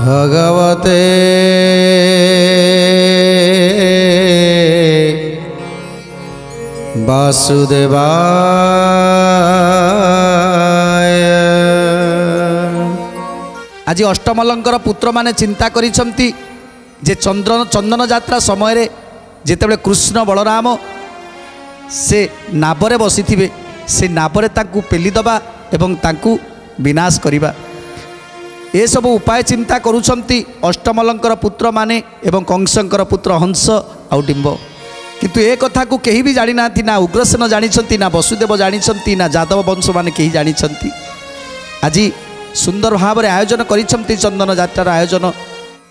भगवते वासुदेवाय। आज अष्टमलंकर पुत्र माने चिंता करिसंती जे चंदन यात्रा समय जेतेबेले कृष्ण बलराम से नाबरे बसिथिबे से नाबरे ताकू पेलीदबा एवं ताकू विनाश करिबा ए सब उपाय चिंता करुछंती अष्टमलंकर पुत्र माने एवं कंसंकर पुत्र हंस आउ डिंब। किंतु ए कथा को केही भी जानि नाथि, ना उग्रसेन जानिछंती, ना वसुदेव जानिछंती, ना जादव वंश माने केही जानिछंती। आज सुंदर भाव में आयोजन करिछंती चंदन यात्रार आयोजन।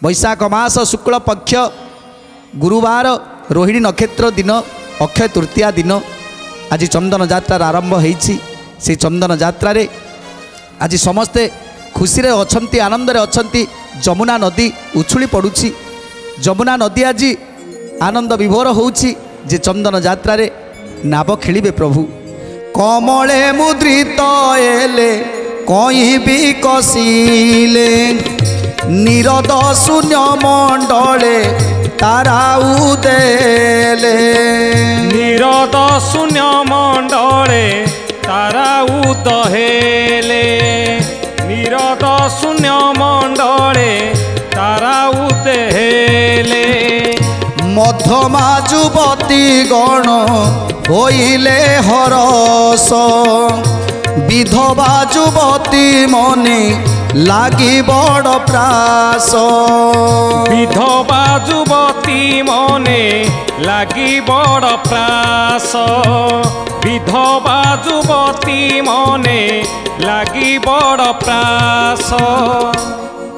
वैशाख मास शुक्ल पक्ष गुरुवार रोहिणी नक्षत्र दिन अक्षय तृतीया दिन आज चंदन यात्रार आरंभ होईछि। से चंदन यात्रा रे आज समस्ते खुशी रे अछंती, आनंद रे अछंती। जमुना नदी उछुली पड़ुछि, जमुना नदी आज आनंद विभोर होउछि जे चंदन यात्रा रे नाव खेलिबे प्रभु। कमले मुद्रित एले कहीं भी कसिले निरद शून्य मंडले तारा उदेले। निरद शून्य मंडले तारा उदहेले। निरद शून्य मंडले तारा उदहेले। मध्यमा युवती गण होइले हरस विधवा युवती मने लागी बड़ प्रास। विधवा युवती मने लागी बड़ प्रास। विधवा युवती मने लागी बड़ प्रास।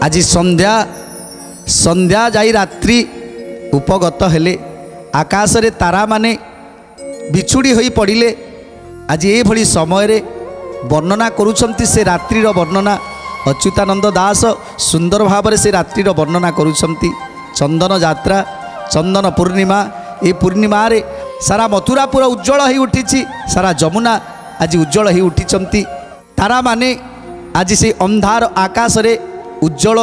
आज संध्या संध्या जाई रात्रि उपगत हेले आकाश रे तारा माने बिछुड़ी होई पड़िले। आज ये भली समय रे वर्णना करुछंती से रात्रिर वर्णना। अच्युतानंद दास सुंदर भाव से रात्रिर वर्णना करुछंती। चंदन यात्रा चंदन पूर्णिमा, ये पूर्णिमा रे सारा मथुरापुर उज्जवल ही उठी, सारा जमुना आज उज्जवल ही उठी। तारा माने आज से अंधार आकाश रे उज्जवल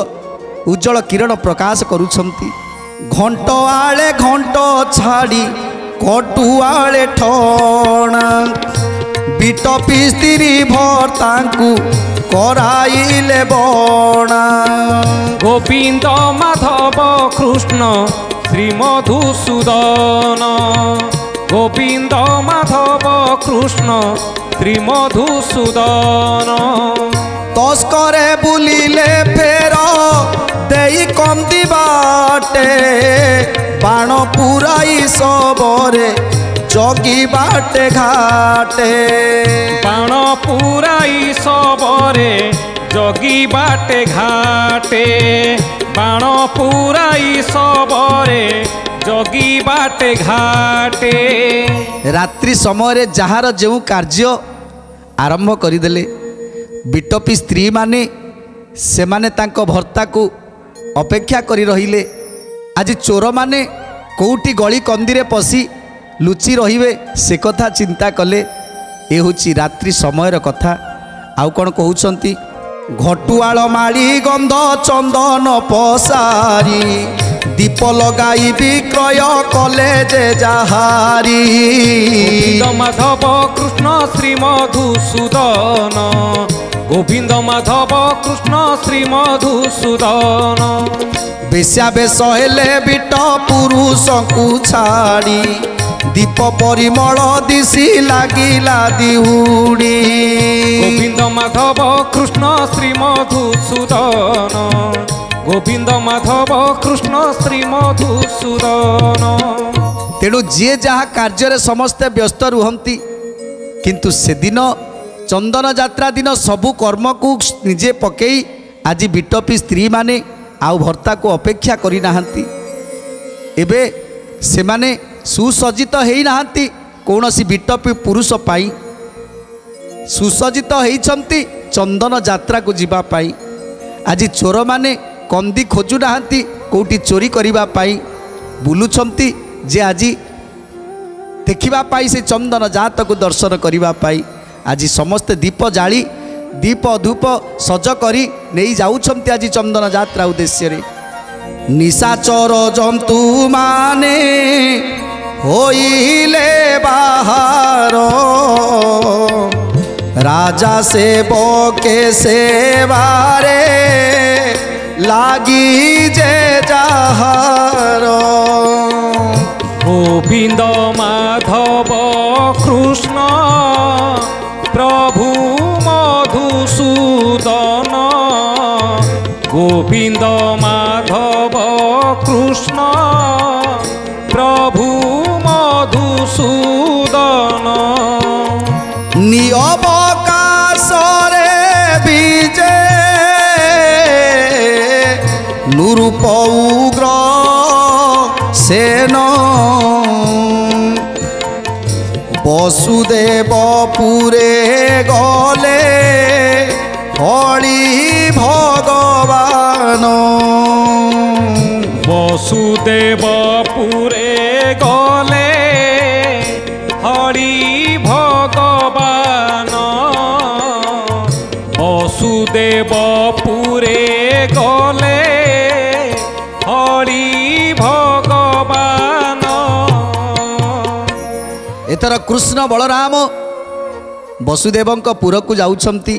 उज्जवल किरण प्रकाश करुछंती। घंट आले घंट छाड़ी कटु आले ठणा बिटपी स्त्री भर्तांकु कराइले बणा। गोविंद माधव कृष्ण श्री मधुसूदन। गोविंद माधव कृष्ण श्री मधुसूदन। तस्करे बुलिले फेर देई कमदी बाटे बाण पुराई सबरे जगी बाटे घाटे। बाण पुराई सबरे जगी बाटे घाटे। बाण पुराई सबरे जगी बाटे घाटे। रात्रि समय जार जो कार्य आरंभ करदेले बिटपी स्त्री माने से माने तांको भर्ता को अपेक्षा करी रहिले। आज चोर माने कोउटी गली कंदीरे पसी लुचि रहिबे से कथा चिंता कले। ए होची रात्रि समयर कथा। आउ कोन कहउछंती घटुआल माड़ी गंध चंदन पसारी दीप लगाई विक्रय कले जे जहारी। गोविंद माधव कृष्ण श्री मधुसूदन। गोविंद माधव कृष्ण श्री मधुसूदन। बेश्या बेश हेले बिट पुरुष को छाड़ी दीप परिमल दिशी लागिला दिहुड़ी। गोविंद माधव कृष्ण श्री मधुसूदन। गोविंद माधव कृष्ण श्री मधुसूदन। तेणु जी जहाँ कार्य समस्ते व्यस्त रुहंती, किंतु से दिन चंदन यात्रा दिन सबु कर्म को निजे पकई आज बिटपी स्त्री माने आउ भर्ता को अपेक्षा करी नाहंती। एबे से माने सुसज्जित हेई नाहंती कौनसी बिटपी पुरुष पाई सुसज्जित हेइछंती चंदन यात्रा को जीवा पाई। आज चोर माने कंदी खोजु नाहंती कोउटी चोरी करिबा पाई बुलुछंती जे आज देखिबा पाई से चंदन जात को दर्शन करिबा पाई। आज समस्त दीप जाली दीप धूप सज करी नहीं जाउछंती आज चंदन यात्रा उद्देश्य रे। निशाचर जंतु माने होइले बाहर राजा से बके सेवारे लागी जे जाहार। गोविंद माधव कृष्ण प्रभु मधुसूदन गोविंद माधव कृष्ण प्रभु मधुसूदन नियबकाशरे विजे नुरूप उग्र सेन वसुदेवपुरे गले हरि भगवान वसुदेवपुरे गले हरि भगवान वसुदेवपुरे गले हरि भगवान। एथर कृष्ण बलराम वसुदेवंक पुरकु जाउछंती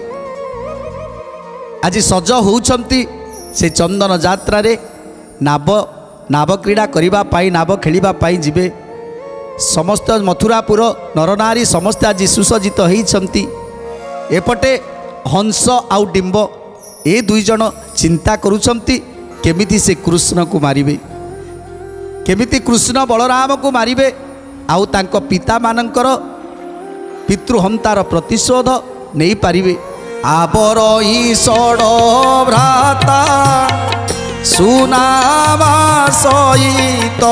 आज सज होउछंती से चंदन यात्रा रे नाव क्रीड़ा करिबा पाई नाव खेलिबा पाई जिबे समस्त मथुरापुर नरनारी समस्त आज सुसज्जित होइछंती। एपटे हंस आउ डिंब ए दुई जन चिंता करुछंती केमिति से कृष्ण को मारिबे केमिति कृष्ण बलराम को मारिबे आउ तांको पिता मानकर पितृहंतार प्रतिशोध नहीं पारिबे। आबर ईशड़ भ्राता सुनामा सहित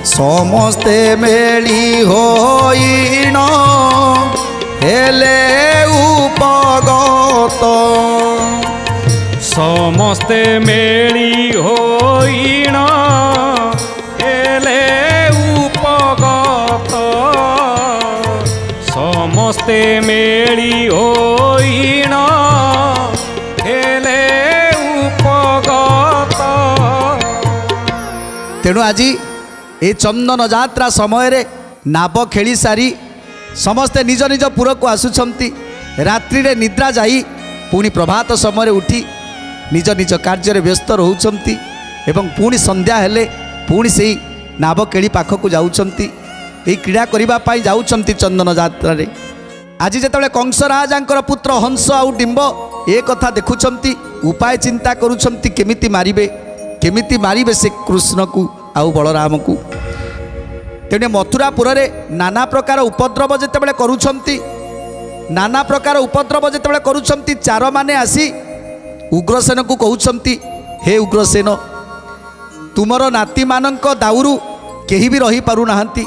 समस्ते मेली होइण हेले उपगत समस्ते मेली होइण हेले उपगत समस्ते मेली होइण हेले उपगत। तेणु आज ये चंदन यात्रा समय रे नाव खेली सारी समस्ते निज निज पुर को आसुछंती रात्रि रे निद्रा जाई पुणी प्रभात समय उठी निज निज कार्य व्यस्त रहउछंती एवं पुणी संध्या हेले पुणी से नाव केली पाखक जाउछंती ये क्रीड़ा करिबा पाई जाउछंती चंदन यात्रा रे। आज जेतेबेले कंस राजांकर पुत्र हंस आउ डिंब ए कथा देखुछंती उपाय चिंता करुछंती केमिति मारिबे से कृष्ण को आउ बलराम को। तेणे मथुरापुर रे नाना प्रकार उपद्रव जेतेबेले करुछंती नाना प्रकार उपद्रव जेतेबेले करुछंती चार माने आसी उग्रसेन को कहउछंती हे उग्रसेन तुमर नाती मानक दाउरु केही भी रही पारु नाहंती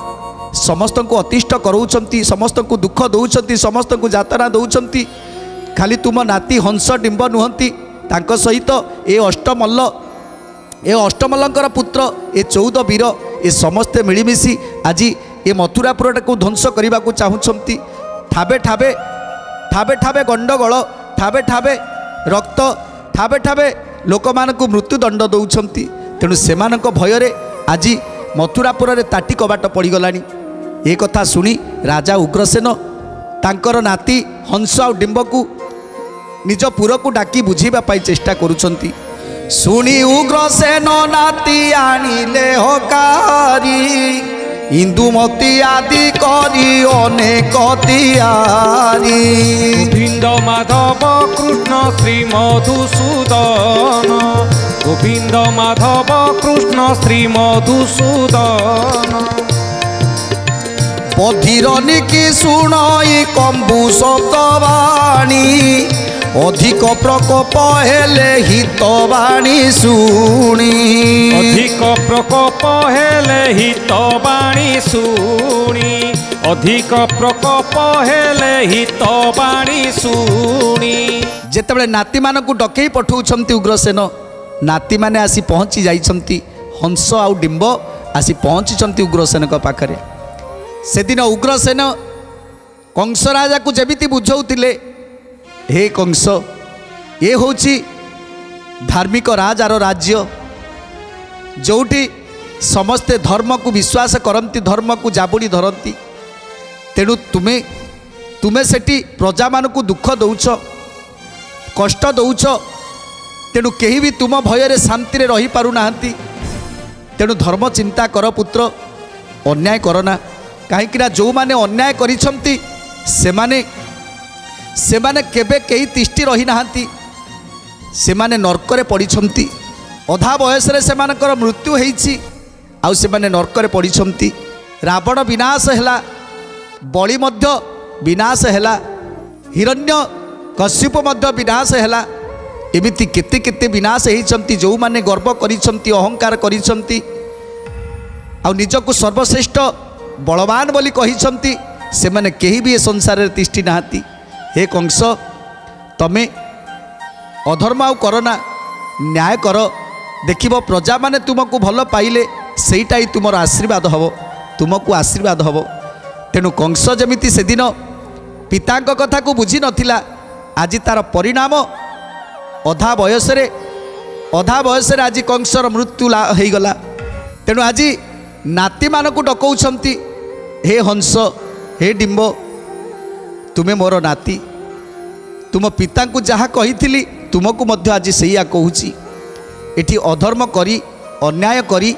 समस्त को अतिष्ट कराउछंती समस्त को दुख दउछंती समस्त को यातना दउछंती खाली तुम नाती हंस डिंब नुहंती तांको सहित ए अष्टमल्लंकर पुत्र ए 14 वीर ए समस्ते मिलीमिशी आज ए मथुरापुर को ध्वंस करने को चाहूँगी। ठाबे ठाबे ठाबे ठाबे गंडगोल ठाबे ठाबे रक्त ठाबे ठाबे लोक मानक मृत्युदंड दौरान तेणु से भय आज मथुरापुर रे ताटी कबाट पड़गलानी। ए कथा शुणी राजा उग्रसेन तांकर नाती हंस आ डिंब को निज पुर को डाकी बुझाई चेष्टा करुछंती। शुणी उग्रसेन नाती आनिले हकारी इंदुमती आदि करी अनेक तियारी गोविंद माधव कृष्ण श्री मधुसूदन गोविंद माधव कृष्ण श्री मधुसूदन बधिरनिकी शुणई कंबु शब्दवाणी अधिक प्रकोप हेले हितवाणी शुणी अधिक प्रकोप हेले हितवाणी शुणी अधिक प्रकोप हेले हितवाणी शुणी। जेतेबेले नाती मानकु डकेई पठाउछंती उग्रसेन नाती माने आसी पहुँची जाइछंती हंस आउ डिंब आसी पहुँची उग्रसेन पाखरे। से दिन उग्रसेन कंस राजा को जेमिति बुझाउतिले हे कंस ये हूँ धार्मिक राजार राज्य जोटी समस्ते धर्म को विश्वास करती धर्म को जाबुड़ी धरती तेणु तुम्हें तुम्हें सेठी प्रजा मान को दुख दौच कष्ट दौच तेणु कहीं भी तुम भय शांति रही पारुना तेणु धर्म चिंता कर पुत्र अन्याय करना कहीं जो माने अन्याय करिसंती सेमाने केबे कहीं तिष्टि रही नाहांती सेमाने नरकरे पड़िछंती अधा बयस रे सेमानकर मृत्यु हेइछि आउ सेमाने नरकरे पड़िछंती रावण विनाश हैला बलि मध्य विनाश हैला हिरण्य कश्यप मध्य विनाश हैला एमिति केते केते विनाश हेइछंती जो माने गर्व करिछंती अहंकार करिछंती आउ निजको सर्वश्रेष्ठ बलवान बोली कहिछंती सेमाने केही भी ए संसार रे तिष्ठि नाहांती हे कंस तमे अधर्म आउ करना न्याय कर देखिब प्रजा माने तुमको भल पाइले सेईटा ही तुमर आशीर्वाद हब तुमको आशीर्वाद हब तेणु कंस जमिति से दिन पितांक कथा को बुझी नथिला आज तार परिणाम अधा बयस रे आज कंसर मृत्यु हो गला तेणु आज नाती मान को डकौछंती हे हंस हे डिंब तुम्हें मोर नाती तुम पिता को जहाँ कही तुमको मध्य आज सैया कहूची एठी अधर्म करी अन्याय करी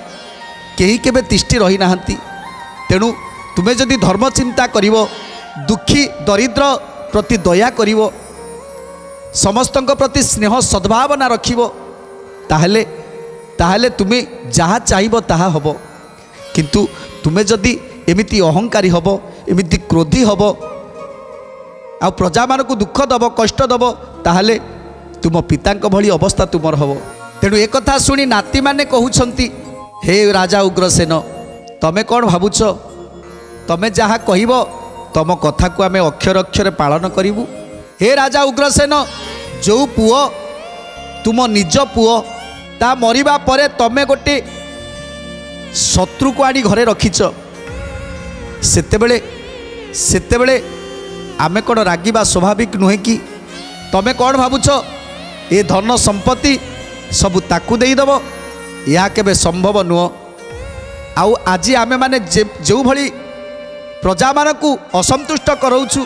केही केबे तिष्ठि रही नाहंती तेणु तुम्हें जदि धर्म चिंता करिवो दुखी दरिद्र प्रति दया करिवो समस्तंक प्रति स्नेह सद्भावना रखिवो ताहले ताहले तुम्हें जहाँ चाहिबो ताहा हबो किंतु तुम्हें जदि एमिति अहंकारी हबो एमिति क्रोधी हबो आ प्रजा मान को दुख दब कष्ट दब ताहले तुम पितांक भली अवस्था तुमर हबो तेणु एक कथा सुनी नाती माने कहउछंती हे राजा उग्रसेन तमे कौन भावुच तमे जहाँ कहब तम कथा को आमे अक्षर अक्षर पालन करिवु हे राजा उग्रसेन जो पुओ तुम निज पुओ ता मरिबा परे तमे गोटे शत्रु को आनी घरे रखिच सेतेबेले आमे कौन रागिबा स्वाभाविक नुहे कि तमे कौन भावुच ए धन संपत्ति सबू ताकू देदेव या केबे संभव नुह आउ आज आमे माने जो भली प्रजा मान को असंतुष्ट कराऊछु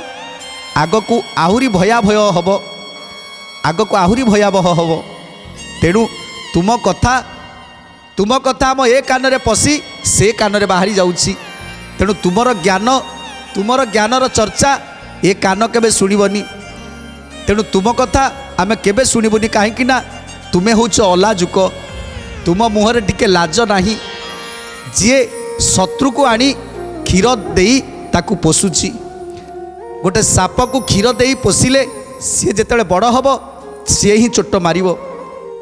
आग को आहुरी भयाभय हब आग को आहुरी भयावह हब तेणु तुम कथा आम ए कान रे पशि से कान रे बाहरी जाउछि तेणु तुमर ज्ञानर चर्चा ए कान केबे सुनिबनी तेणु तुम कथा आमे केबे सुनिबनी कहीं तुमे होच अलाजुक तुम मुहर टिके लाज नाही जे शत्रु को आनी क्षीर देई ताकू पोषुची गोटे साप को क्षीर देई पोषिले सी जेतेबेले बड़ हब सी ही चोट मारिबो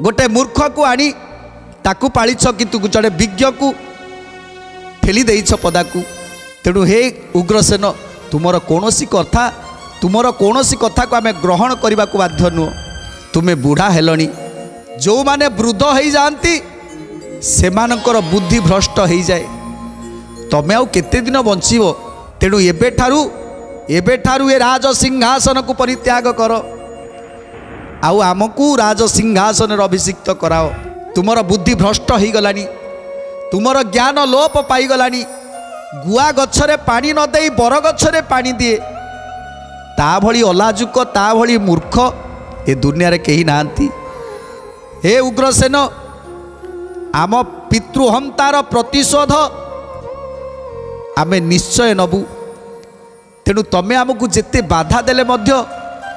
गोटे मूर्ख को आनी ताकू पालिछ किंतु जड़े विज्ञ को ठेली देइछ पदाकू तेणु हे उग्रसेन तुमर कौनसी कथा को आमे ग्रहण करने को बाध्य नुह तुम्हें बुढ़ा हेलनी जो माने वृद्ध हो जाती सेमानकर बुद्धि भ्रष्ट हो जाए तमे आउ केते दिन बंचिबो तेणु एबेठारू ए राज सिंहासन को परित्याग कर आउ आमको राज सिंहासन अभिषिक्त कराओ तुमर बुद्धि भ्रष्ट हो गलानी तुमर ज्ञान लोप पाई गलानी गुआ गछरे पानी न देई बर गछरे पानी दिए ता भली अलाजुक ता भली मूर्ख ए दुनिया रे केही नांती हे उग्रसेन आम पितृहंतार प्रतिशोध आमे निश्चय नबु तेणु तमे आमको जेते बाधा देले मध्य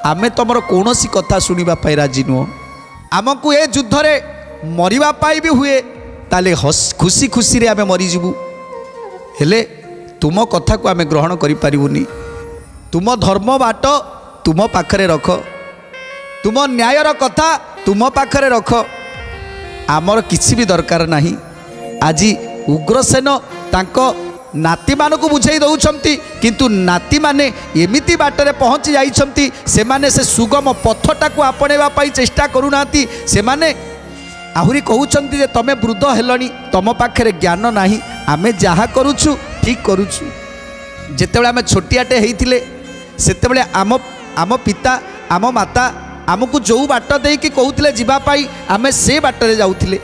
आमे तमर कौनसी कथा सुनिबा पाई राजी नुह आमको ए युद्ध रे मरिबा पाई भी हुए ताले खुशी खुशी रे आमे मरी जिबु हेले तुम कथा को आमे ग्रहण करि परिबुनी तुम धर्म बाट तुम पाखरे रख तुम न्यायर कथा तुम पाखरे रख आमर किसी भी दरकार नहीं आज उग्रसेन तांको नाती मानू बुझाई दौरान किंतु नाती माने एमिति बाटरे पहुँची जाइछंती से माने से सुगम पथटा को आपणेबा पाई चेष्टा करूना से माने आहुरी कहउछंती जे तमे वृद्ध हेलनी तम पाखरे ज्ञान नाही आमे जहा करूछु ठीक करूछु जेतेबेले आमे छोटियाटे हेइथिले सेतेबेले आम पिता आम माता आमको जो बाट देकी कहते जावाई आम से बाटर जाऊे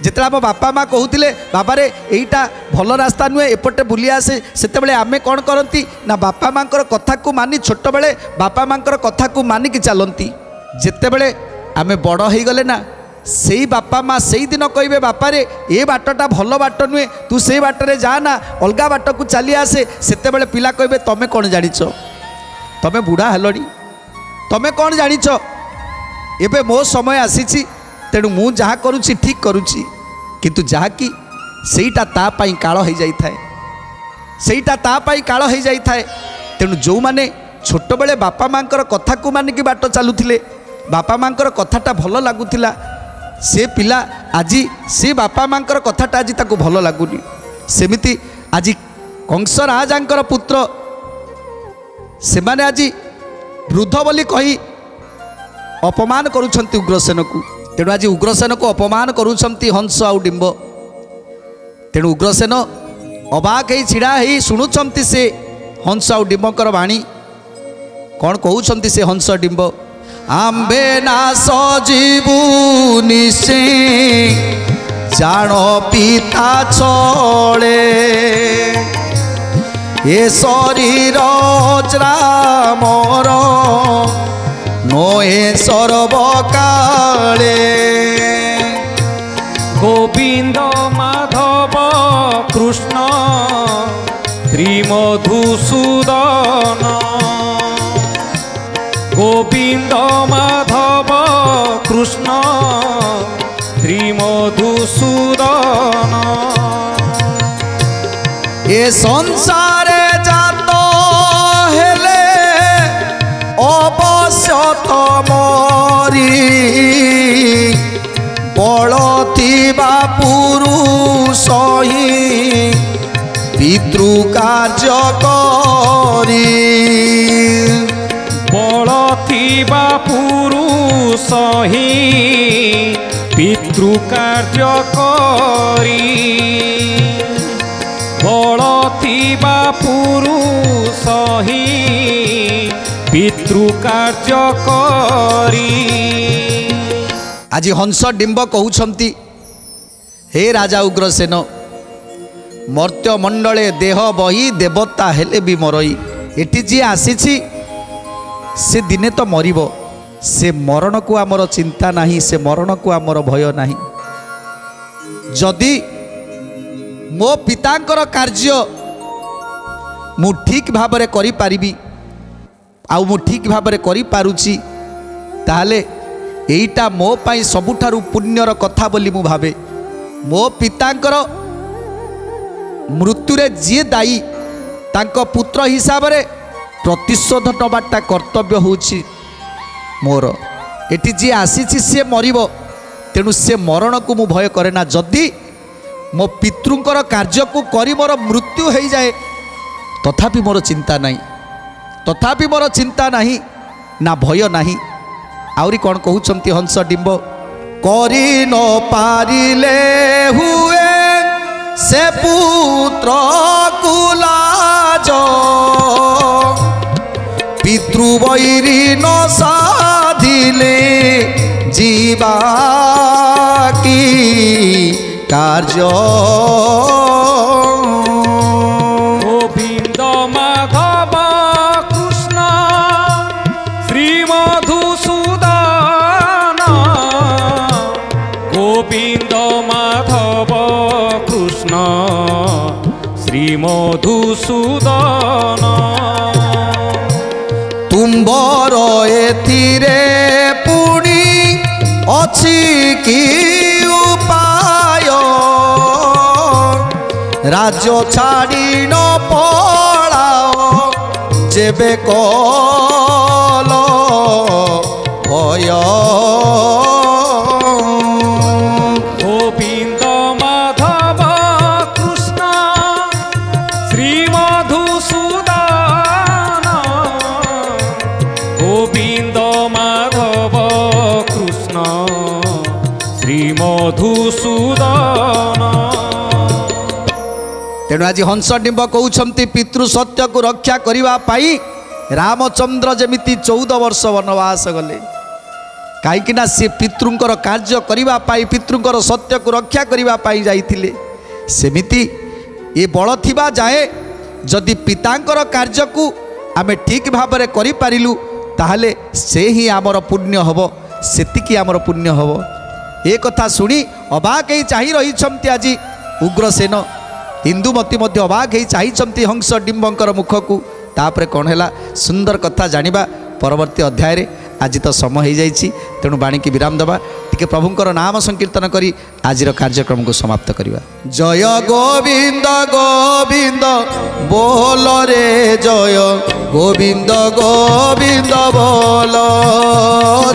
जिते आम बापा माँ कहते बाबा रे एटा भल रास्ता नुहे एपटे बुली आसे से आम कौन करती ना बापा माँ कथा को मानी छोट बेले बापा माँ कथा को मानिकी चलती जिते बड़े आम बड़ हो गले ना से बापा माँ से दिन कहे बापा रे ए बाटटा भल बाट नुहे तू से बाटर जाना अलग बाट को चली आसे सेते बड़े पिला कहे तमें कौन जानिच तमें बुढ़ा हेलनी तमें कौन जानिच एबे मो समय आसी तेणु मु जहाँ करुँची ठीक करुँची किंतु जहाँकि सेईटा तापाई काल हो जाए सेईटा तापाई काल हो जाए तेणु जो माने छोट बेले बापा माँ कथा को मानिकी बाट चलुथिले बापा माँ कथाटा भल लगुला से पिला आज से बापा माँ कथाटा आज ताको भल लगुनि सेमिति आज कंस राजांकर पुत्र से माने आज वृद्ध बोली कही अपमान करुछंती उग्रसेन को तेणु आज उग्रसेन को अपमान करुछंती हंस आउ डिंब तेणु उग्रसेन अबाक ही छिड़ा ही शुणुछंती से हंस आउ डिंबकर बाणी कौन कहउछंती से हंस डिंब आंबे ना सजीवुनि से जान पिता चले ए शरीर मोर नोए सर्वकाले गोविंद माधव कृष्ण श्रीमधुसूदन गोविंद माधव कृष्ण श्रीमधुसूदन ए संसारे जात हेले अवश्य तमरी बलथिबा पुरुष ही पितृकार्य करी बलथिबा पुरुष ही पितृकार्य करी बलथिबा पुरुष ही पितृकार्य करी आज हंस डिंब कहउछंती हे राजा उग्रसेन मर्त्य मंडले देह बही देवता हेले भी मरई एटी जी आसीछि से दिने तो मरिब से मरण को आमर चिंता नहीं से मरण को आमर भय नहीं जदि मो पितांकर कार्य मु ठीक भाबरे करि पारिबी आउ मु ठीक भाबरे करि पारुछि ताले एईटा मो पाई सबुठारु पुण्यर कथा बोली मु भावे मो पितांकर मृत्युरे जी दायी तांको पुत्र हिसाब रे प्रतिशोध नबाटा कर्तव्य होछि मोर एटी जी आसीछि से मरिबो तेणु से मरण को मु भय करे ना जदि मो पितृंकर कार्य को करी मोर मृत्यु हो जाए तथापि मोर चिंता नहीं ना भय नहीं आउरी कौन कहउछंती हंस डिंब करी न पारिले हुए से पुत्र कुलाज पितृवैरी न साधिले जीवा की कार्य गोविंद माधव कृष्ण श्रीमधुसूदन गोविंद माधव कृष्ण श्रीमधुसूदन तुम्बर एथिरे पुणी अछि कि उपाय राज्य छाड़ी न पलाओ जेबे कल भय गोविंद माधव कृष्ण श्रीमधुसूदन गोविंद माधव कृष्ण श्रीमधुसूदन तेणु आज हंस डिंब कहउछंती पितृ सत्य को रक्षा करिवा पाई रामचंद्र जमिति 14 वर्ष वनवास गले कहीं सी पितृंकर कार्य करने पितृंकर सत्य को रक्षा करने जाइथिले सेमिति ये बल थिबा जाए जदि पितांकर कार्य को आमे ठीक भाव में करिपारिलु ताहले से ही आमर पुण्य हब सेतिकी आमर पुण्य हब ए कथा शुणी अबाक ही चाही रही आज उग्रसेन इंदुमती मध्य अबाक ही चाही हंस डिंबंकर मुख को तापर कौन है सुंदर कथा जानिबा परवर्ती अध्याय रे आज तो समय हो जाइए तेणु बाणी की विराम दबा टिके प्रभुंकर नाम संकीर्तन करी आजिर कार्यक्रम को समाप्त करिबा। जय गोविंद गोविंद बोल रे जय गोविंद गोविंद बोल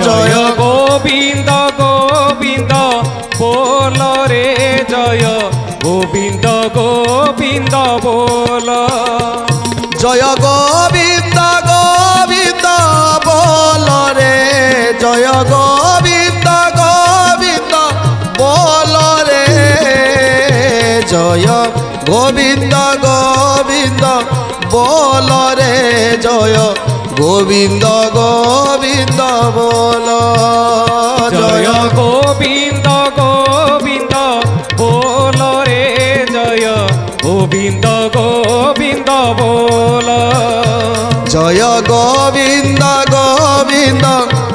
जय गोविंद गोविंद बोल रे जय गोविंद गोविंद बोल जय गोविंद गोविंद बोल रे जय गोविंद गोविंद बोल रे जय गोविंद गोविंद बोल रे जय गोविंद गोविंद बोल जय गोविंद गोविंद बोल रे जय गोविंद गोविंद बोल जय गोविंद गोविंद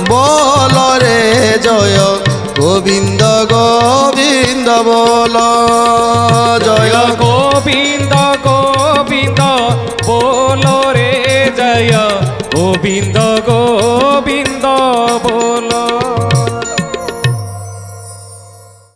बोल रे जय गोविंद गोविंद बोल जय गोविंद गोविंद बोल रे जय गोविंद गोविंद बोल।